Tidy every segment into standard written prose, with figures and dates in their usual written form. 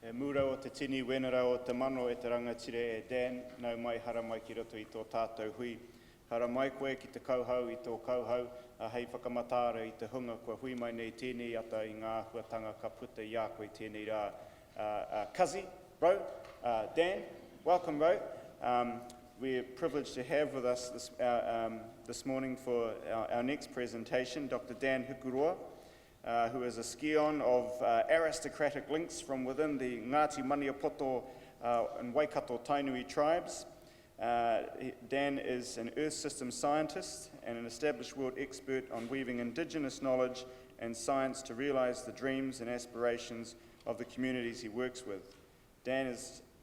E mura o te tini, wenera o te mano e te rangatire e Dan, nau mai hara mai ki roto I tō tātou hui. Hara mai koe ki te kauhau I tō kauhau, a hei whakamatara I te hunga kua hui mai nei tēnei ata I ngā huatanga ka puta I a koe tēnei rā. Kazi, bro, Dan, welcome bro. We're privileged to have with us this morning for our next presentation, Dr. Dan Hikuroa, who is a scion of aristocratic links from within the Ngāti, Maniapoto and Waikato-Tainui tribes. Dan is an Earth system scientist and an established world expert on weaving indigenous knowledge and science to realize the dreams and aspirations of the communities he works with. Dan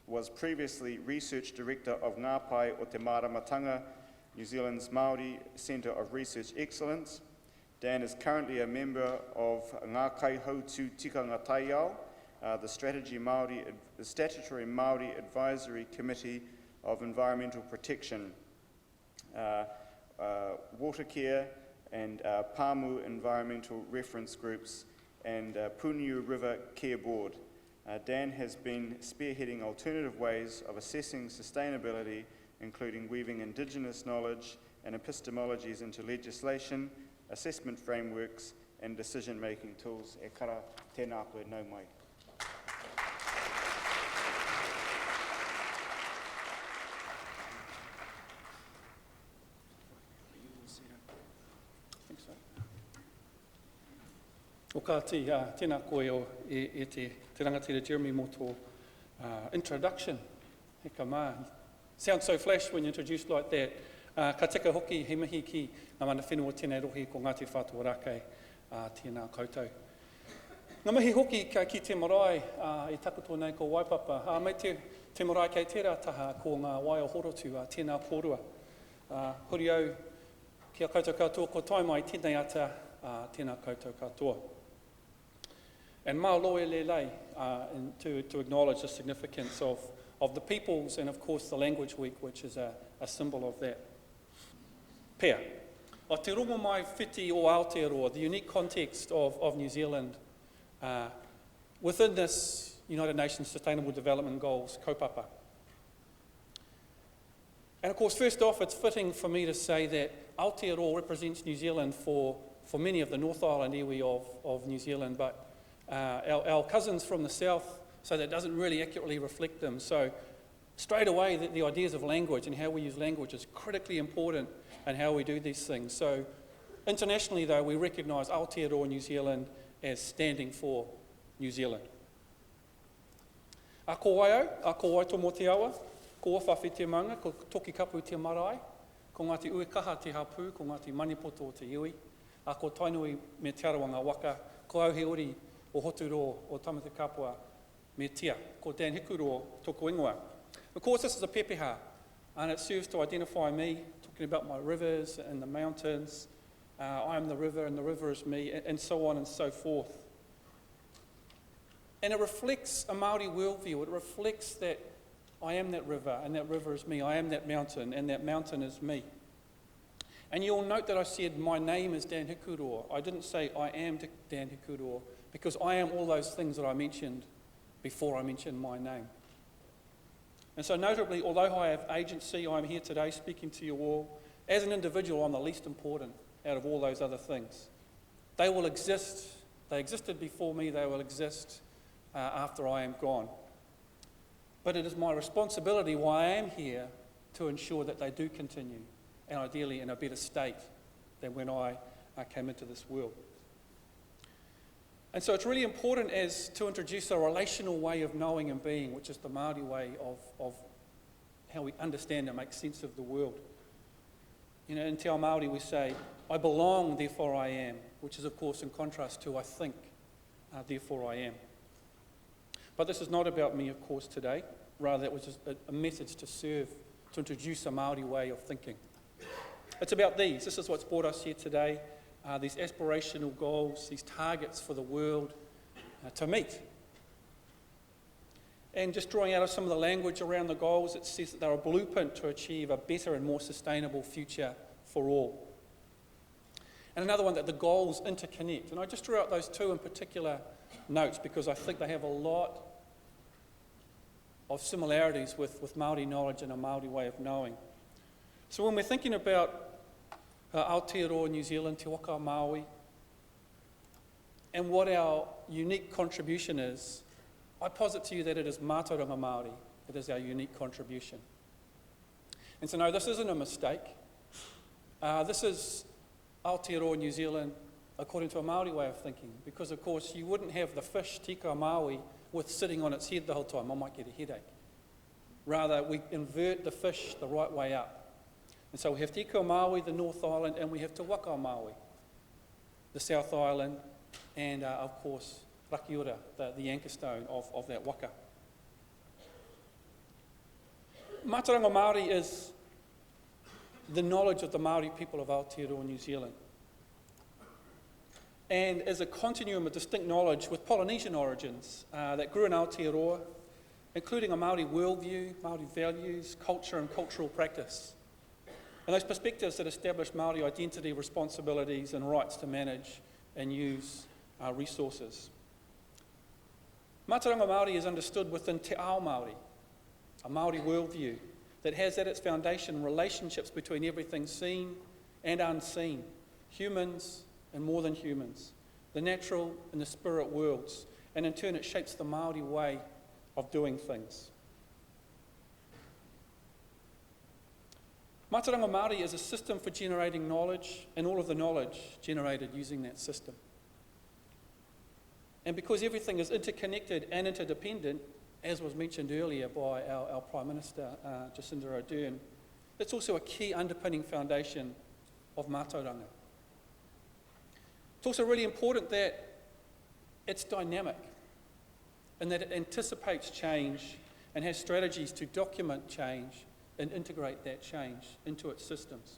was previously Research Director of Ngāpai o te Māramatanga, New Zealand's Māori Centre of Research Excellence. Dan is currently a member of Ngā Kaihautu Tikanga Taiao, the Statutory Māori Advisory Committee of Environmental Protection, Water Care and Pāmu Environmental Reference Groups, and Pūnaha River Care Board. Dan has been spearheading alternative ways of assessing sustainability, including weaving indigenous knowledge and epistemologies into legislation, assessment frameworks, and decision-making tools. E kara tēnā koe nau mai. O kāti, tēnā koe e te rangatira Jeremy mō tō introduction. Heka mā. Sounds so flash when you introduced like that. Ka tika hoki he mihi ki ngā mana whenua tēnei rohi ko Ngāti whātua rākei tēnā koutou. Ngā mihi hoki ki te marae e takuto nei ko Waipapa. Mei te marae kei tērā taha ko ngā wai o horotu tēnā pōrua. Huri au kia koutou katoa ko tai mai tēnei ata tēnā koutou katoa. And mā loe lelei to acknowledge the significance of the peoples and of course the Language Week, which is a symbol of that. Pea. O te rongomaiwhiti o Aotearoa, the unique context of New Zealand within this United Nations Sustainable Development Goals, kaupapa. And of course, first off, it's fitting for me to say that Aotearoa represents New Zealand for many of the North Island iwi of New Zealand, but our cousins from the south, so that doesn't really accurately reflect them. So straight away, the ideas of language and how we use language is critically important in how we do these things. So internationally, though, we recognise Aotearoa New Zealand as standing for New Zealand. A ko waio, a ko waito mō te awa, ko whawhi te manga, ko toki kapu te marae, ko Ngāti Uekaha te hapū, ko Ngāti Maniapoto o te iwi, a ko Tainui me te arawanga waka, ko au he ori o hoturo o tamata kapua me tia, ko Dan Hikuroa toko ingoa. Of course, this is a pepeha, and it serves to identify me, talking about my rivers and the mountains. I am the river and the river is me, and so on and so forth. And it reflects a Māori worldview. It reflects that I am that river and that river is me. I am that mountain and that mountain is me. And you'll note that I said my name is Dan Hikuroa. I didn't say I am Dan Hikuroa, because I am all those things that I mentioned before I mentioned my name. And so notably, although I have agency, I'm here today speaking to you all. As an individual, I'm the least important out of all those other things. They will exist. They existed before me. They will exist after I am gone. But it is my responsibility while I am here to ensure that they do continue, and ideally in a better state than when I came into this world. And so it's really important as to introduce a relational way of knowing and being, which is the Māori way of how we understand and make sense of the world. You know, in Te Ao Māori we say, I belong, therefore I am, which is of course in contrast to I think, therefore I am. But this is not about me, of course, today. Rather, it was just a message to serve, to introduce a Māori way of thinking. It's about these. This is what's brought us here today. These aspirational goals, these targets for the world to meet. And just drawing out of some of the language around the goals, it says that they're a blueprint to achieve a better and more sustainable future for all. And another one, that the goals interconnect. And I just drew out those two in particular notes because I think they have a lot of similarities with Māori knowledge and a Māori way of knowing. So when we're thinking about Aotearoa New Zealand, Te Waka Māui, and what our unique contribution is, I posit to you that it is mātauranga Māori. It is our unique contribution. And so no, this isn't a mistake. This is Aotearoa New Zealand according to a Māori way of thinking, because of course you wouldn't have the fish tika Māui with sitting on its head the whole time. I might get a headache. Rather, we invert the fish the right way up. And so we have Tika Māui, the North Island, and we have Te Waka Māui, the South Island, and of course Rakiura, the anchor stone of that waka. Mātauranga Māori is the knowledge of the Māori people of Aotearoa New Zealand, and is a continuum of distinct knowledge with Polynesian origins that grew in Aotearoa, including a Māori worldview, Māori values, culture and cultural practice, and those perspectives that establish Māori identity, responsibilities and rights to manage and use resources. Mātauranga Māori is understood within Te Ao Māori, a Māori worldview that has at its foundation relationships between everything seen and unseen, humans and more than humans, the natural and the spirit worlds, and in turn it shapes the Māori way of doing things. Mātauranga Māori is a system for generating knowledge and all of the knowledge generated using that system. And because everything is interconnected and interdependent, as was mentioned earlier by our Prime Minister, Jacinda Ardern, it's also a key underpinning foundation of mātauranga. It's also really important that it's dynamic and that it anticipates change and has strategies to document change and integrate that change into its systems.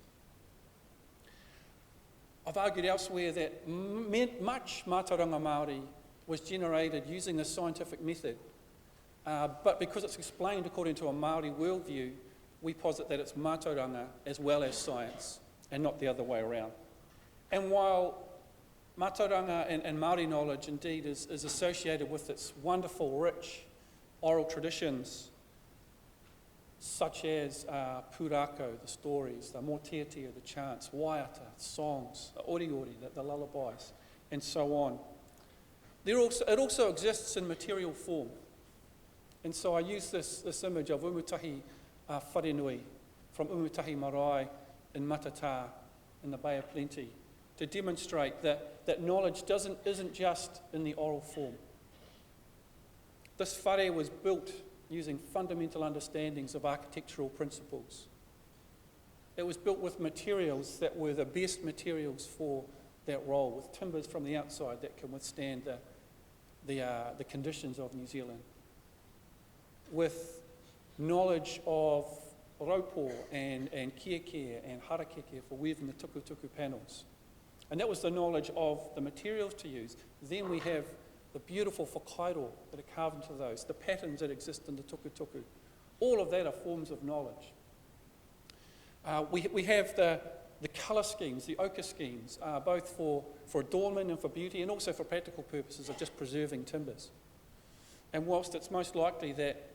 I've argued elsewhere that much mātauranga Māori was generated using the scientific method, but because it's explained according to a Māori worldview, we posit that it's mātauranga as well as science, and not the other way around. And while mātauranga and Māori knowledge indeed is associated with its wonderful, rich oral traditions, such as pūrākau, the stories, the mōteatea, the chants, waiata, songs, the oriori, the lullabies, and so on. It also exists in material form. And so I use this image of umutahi wharenui from Umutahi Marae in Matatā in the Bay of Plenty to demonstrate that knowledge isn't just in the oral form. This whare was built using fundamental understandings of architectural principles. It was built with materials that were the best materials for that role, with timbers from the outside that can withstand the conditions of New Zealand, with knowledge of raupo and kiekea and harakeke for weaving the tukutuku panels. And that was the knowledge of the materials to use. Then we have the beautiful whakairo that are carved into those, the patterns that exist in the tukutuku. All of that are forms of knowledge. We have the colour schemes, the ochre schemes, both for adornment and for beauty, and also for practical purposes of just preserving timbers. And whilst it's most likely that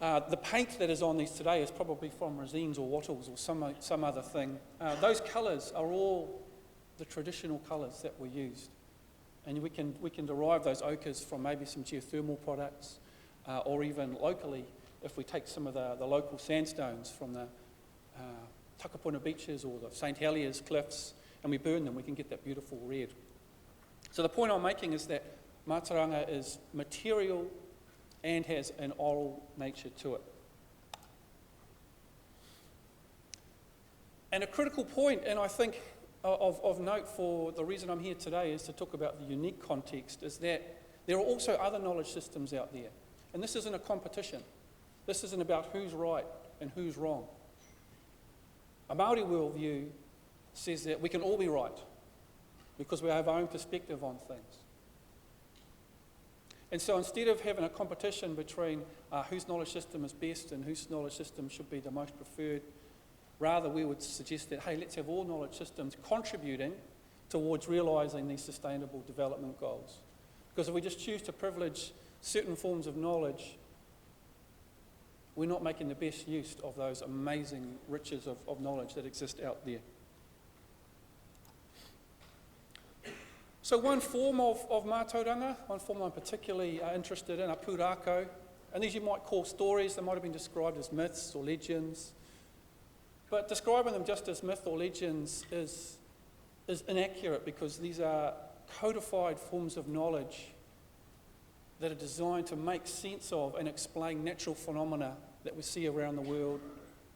the paint that is on these today is probably from resines or wattles or some other thing, those colours are all the traditional colours that were used. And we can derive those ochres from maybe some geothermal products, or even locally, if we take some of the local sandstones from the Takapuna beaches or the St Heliers cliffs, and we burn them, we can get that beautiful red. So the point I'm making is that mātauranga is material and has an oral nature to it. And a critical point, and I think of note for the reason I'm here today is to talk about the unique context, is that there are also other knowledge systems out there. And this isn't a competition. This isn't about who's right and who's wrong. A Māori worldview says that we can all be right because we have our own perspective on things. And so instead of having a competition between whose knowledge system is best and whose knowledge system should be the most preferred, rather we would suggest that, hey, let's have all knowledge systems contributing towards realising these sustainable development goals. Because if we just choose to privilege certain forms of knowledge we're not making the best use of those amazing riches of knowledge that exist out there. So one form of mātauranga, one form I'm particularly interested in, are pūrākau. And these you might call stories. They might have been described as myths or legends. But describing them just as myth or legends is inaccurate, because these are codified forms of knowledge that are designed to make sense of and explain natural phenomena that we see around the world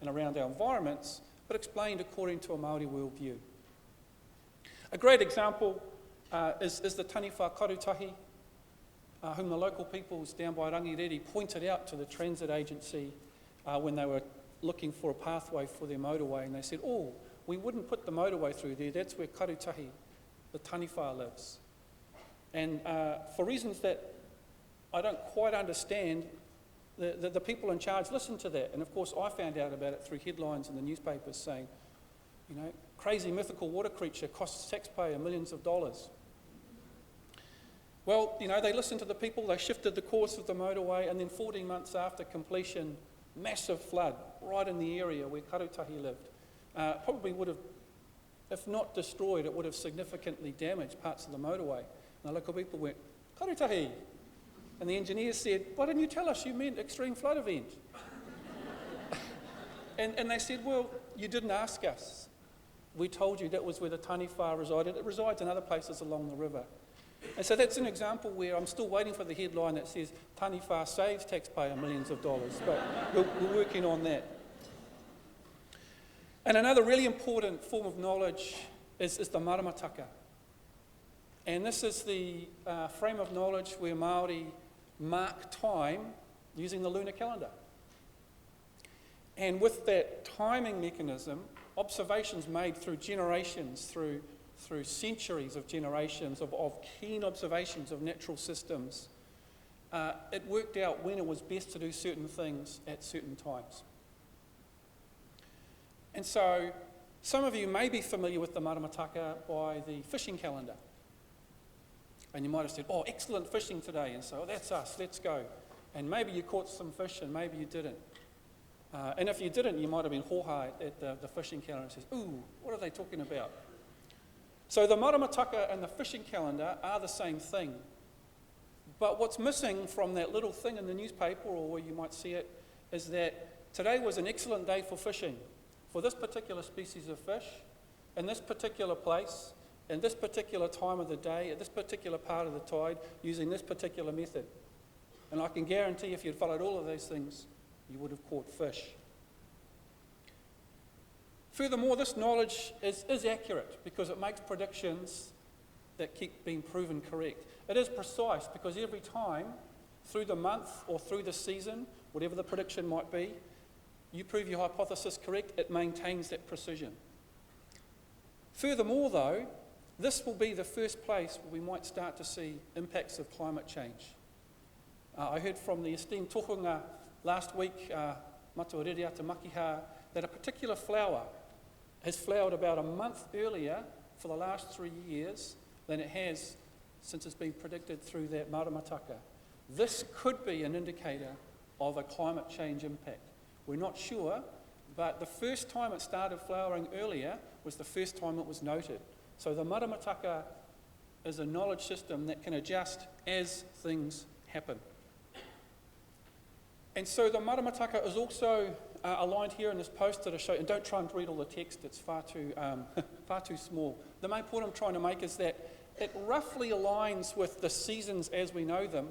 and around our environments, but explained according to a Māori worldview. A great example is the taniwha karutahi, whom the local peoples down by Rangiriri pointed out to the transit agency when they were looking for a pathway for their motorway, and they said, oh, we wouldn't put the motorway through there, that's where karutahi, the taniwha, lives. And for reasons that I don't quite understand, the people in charge listened to that. And of course I found out about it through headlines in the newspapers saying, you know, crazy mythical water creature costs taxpayer millions of dollars. Well, you know, they listened to the people, they shifted the course of the motorway, and then 14 months after completion, massive flood right in the area where karutahi lived. Probably would have, if not destroyed, it would have significantly damaged parts of the motorway. And the local people went, karutahi. And the engineers said, why didn't you tell us you meant extreme flood event? and they said, well, you didn't ask us. We told you that was where the taniwha resided. It resides in other places along the river. And so that's an example where I'm still waiting for the headline that says taniwha saves taxpayer millions of dollars, but we're working on that. And another really important form of knowledge is the Māramataka. And this is the frame of knowledge where Māori mark time using the lunar calendar. And with that timing mechanism, observations made through generations, through centuries of generations of keen observations of natural systems, it worked out when it was best to do certain things at certain times. And so some of you may be familiar with the Māramataka by the fishing calendar. And you might have said, oh, excellent fishing today, and so, oh, that's us, let's go. And maybe you caught some fish and maybe you didn't. And if you didn't, you might have been hoha at the fishing calendar and says, ooh, what are they talking about? So the Māramataka and the fishing calendar are the same thing. But what's missing from that little thing in the newspaper, or where you might see it, is that today was an excellent day for fishing, for this particular species of fish, in this particular place, in this particular time of the day, at this particular part of the tide, using this particular method. And I can guarantee if you'd followed all of those things, you would have caught fish. Furthermore, this knowledge is accurate because it makes predictions that keep being proven correct. It is precise because every time, through the month or through the season, whatever the prediction might be, you prove your hypothesis correct, it maintains that precision. Furthermore, though, this will be the first place where we might start to see impacts of climate change. I heard from the esteemed tohunga last week, Urewera Act, that a particular flower has flowered about a month earlier for the last 3 years than it has since it's been predicted through that Māramataka. This could be an indicator of a climate change impact. We're not sure, but the first time it started flowering earlier was the first time it was noted. So the Māramataka is a knowledge system that can adjust as things happen. And so the Māramataka is also aligned here in this post that I show, and don't try and read all the text, it's far too small. The main point I'm trying to make is that it roughly aligns with the seasons as we know them,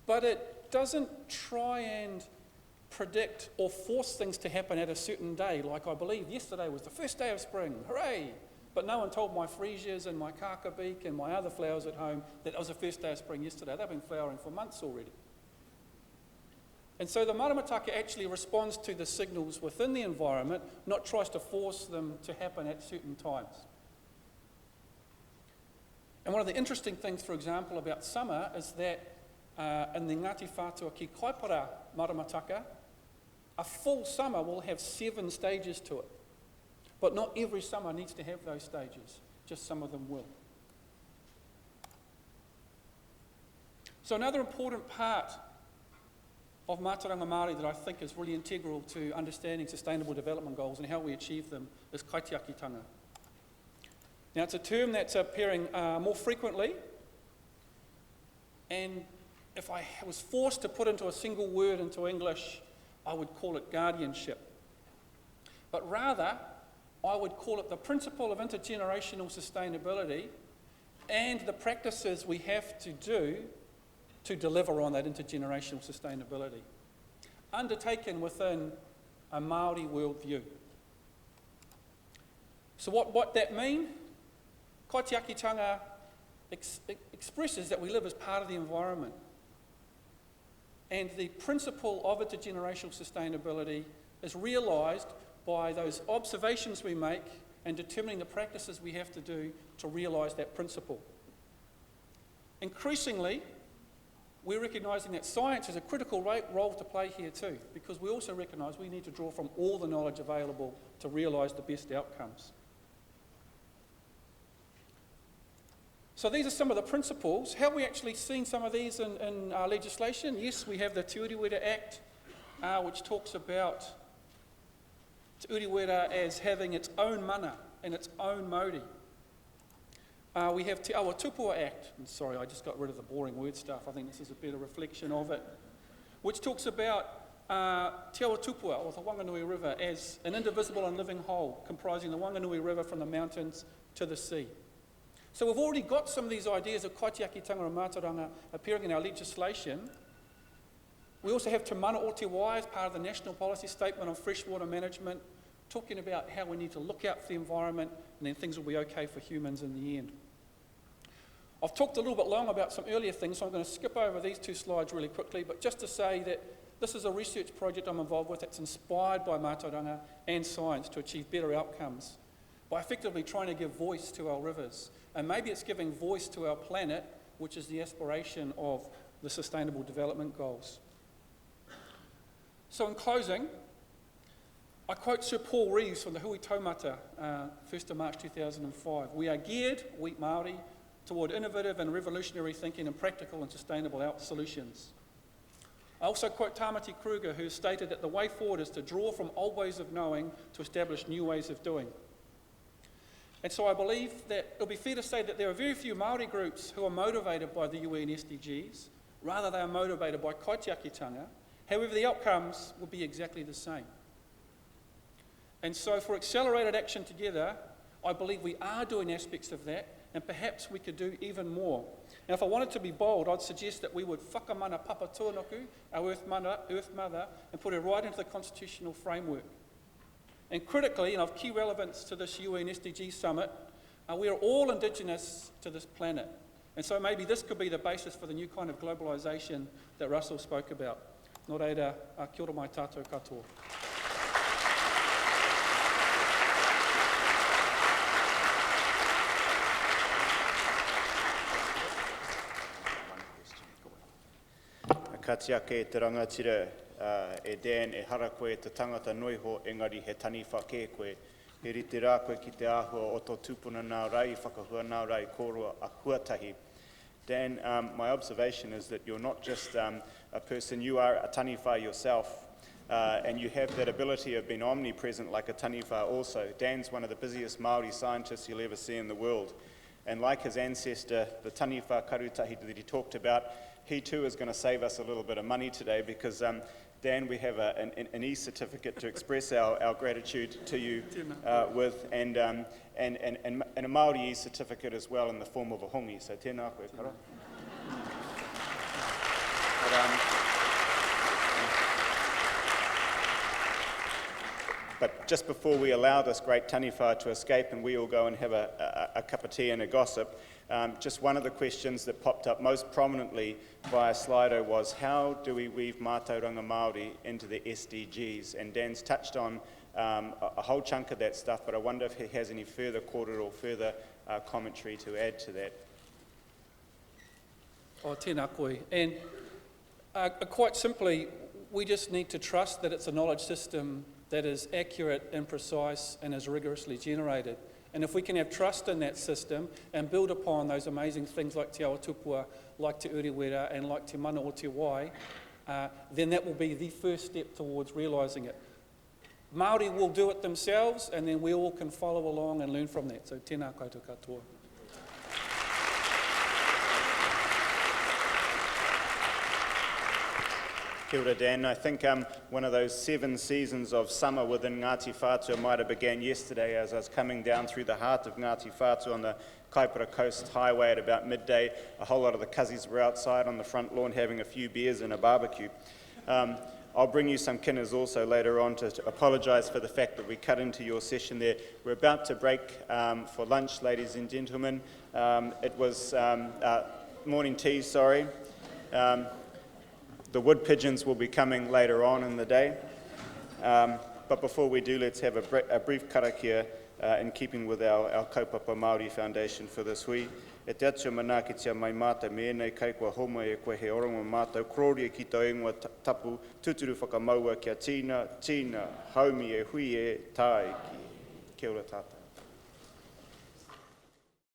but it doesn't try and predict or force things to happen at a certain day, like I believe yesterday was the first day of spring, hooray! But no one told my freesias and my kakabeak and my other flowers at home that it was the first day of spring yesterday. They've been flowering for months already. And so the Māramataka actually responds to the signals within the environment, not tries to force them to happen at certain times. And one of the interesting things, for example, about summer is that in the Ngāti whātua ki kaipara Māramataka, a full summer will have 7 stages to it. But not every summer needs to have those stages, just some of them will. So another important part of mātauranga Māori that I think is really integral to understanding sustainable development goals and how we achieve them is kaitiakitanga. Now, it's a term that's appearing more frequently, and if I was forced to put into a single word into English, I would call it guardianship. But rather, I would call it the principle of intergenerational sustainability and the practices we have to do to deliver on that intergenerational sustainability, undertaken within a Māori worldview. So what that means? Kaitiakitanga expresses that we live as part of the environment. And the principle of intergenerational sustainability is realised by those observations we make and determining the practices we have to do to realise that principle. Increasingly, we're recognising that science has a critical role to play here too, because we also recognise we need to draw from all the knowledge available to realise the best outcomes. So these are some of the principles. How have we actually seen some of these in our legislation? Yes, we have the Urewera Act, which talks about Urewera as having its own mana and its own mauri. We have Te Awa Tupua Act, and sorry, I just got rid of the boring word stuff. I think this is a better reflection of it, which talks about Te Awa Tupua, or the Whanganui River, as an indivisible and living whole, comprising the Whanganui River from the mountains to the sea. So we've already got some of these ideas of kaitiakitanga and mātauranga appearing in our legislation. We also have Te Mana o Te Wai as part of the National Policy Statement on Freshwater Management, talking about how we need to look out for the environment and then things will be okay for humans in the end. I've talked a little bit long about some earlier things, so I'm going to skip over these two slides really quickly, but just to say that this is a research project I'm involved with that's inspired by mātauranga and science to achieve better outcomes by effectively trying to give voice to our rivers. And maybe it's giving voice to our planet, which is the aspiration of the Sustainable Development Goals. So in closing, I quote Sir Paul Reeves from the Hui Taumata, 1st of March 2005. We are geared, we Māori, toward innovative and revolutionary thinking and practical and sustainable solutions. I also quote Tamati Kruger, who stated that the way forward is to draw from old ways of knowing to establish new ways of doing. And so I believe that it'll be fair to say that there are very few Māori groups who are motivated by the UN SDGs, rather they are motivated by kaitiakitanga. However, the outcomes will be exactly the same. And so for accelerated action together, I believe we are doing aspects of that, and perhaps we could do even more. Now, if I wanted to be bold, I'd suggest that we would whakamana papa tuanoku, our Earth Mother, and put her right into the constitutional framework. And critically, and of key relevance to this UN SDG summit, we are all indigenous to this planet. And so maybe this could be the basis for the new kind of globalisation that Russell spoke about. Nō reira, kia ora mai tātou katoa. Ka tiake e te rangatira e Dan e hara koe te tangata noiho engari he tani whake koe. He rite rā koe ki te āhua o tō tūpuna nā rai, whakahua nā rai kōrua a huatahi. Dan, my observation is that you're not just a person, you are a taniwha yourself, and you have that ability of being omnipresent like a taniwha also. Dan's one of the busiest Māori scientists you'll ever see in the world. And like his ancestor, the taniwha karutahi that he talked about, he too is going to save us a little bit of money today because, Dan, we have an e-certificate to express our gratitude to you with, and a Māori e-certificate as well in the form of a hongi. So tēnā koe kara. But just before we allow this great taniwha to escape and we all go and have a cup of tea and a gossip, just one of the questions that popped up most prominently via Slido was how do we weave mātauranga Māori into the SDGs? And Dan's touched on a whole chunk of that stuff, but I wonder if he has any further kōrero or further commentary to add to that. Oh, tēnā koe. And quite simply, we just need to trust that it's a knowledge system that is accurate and precise and is rigorously generated. And if we can have trust in that system and build upon those amazing things like Te Awa Tupua, like Te Urewera and like Te Mana o Te Wai, then that will be the first step towards realising it. Māori will do it themselves, and then we all can follow along and learn from that. So tēnā koutou katoa. Kia ora, Dan. I think one of those 7 seasons of summer within Ngāti Whātua might have began yesterday as I was coming down through the heart of Ngāti Whātua on the Kaipara Coast Highway at about midday. A whole lot of the cousins were outside on the front lawn having a few beers and a barbecue. I'll bring you some kinners also later on to apologise for the fact that we cut into your session there. We're about to break for lunch, ladies and gentlemen. It was morning tea, sorry. The wood pigeons will be coming later on in the day. But before we do, let's have a brief karakia in keeping with our Kaupapa Māori Foundation for this hui. E te atua manakitia mai mātai me enei kai kua homa e koe he orongo mātou kroria ki tau ingoa tapu tuturu whakamaua kia tīna, haumi e hui e tāiki. Kia ora tātou.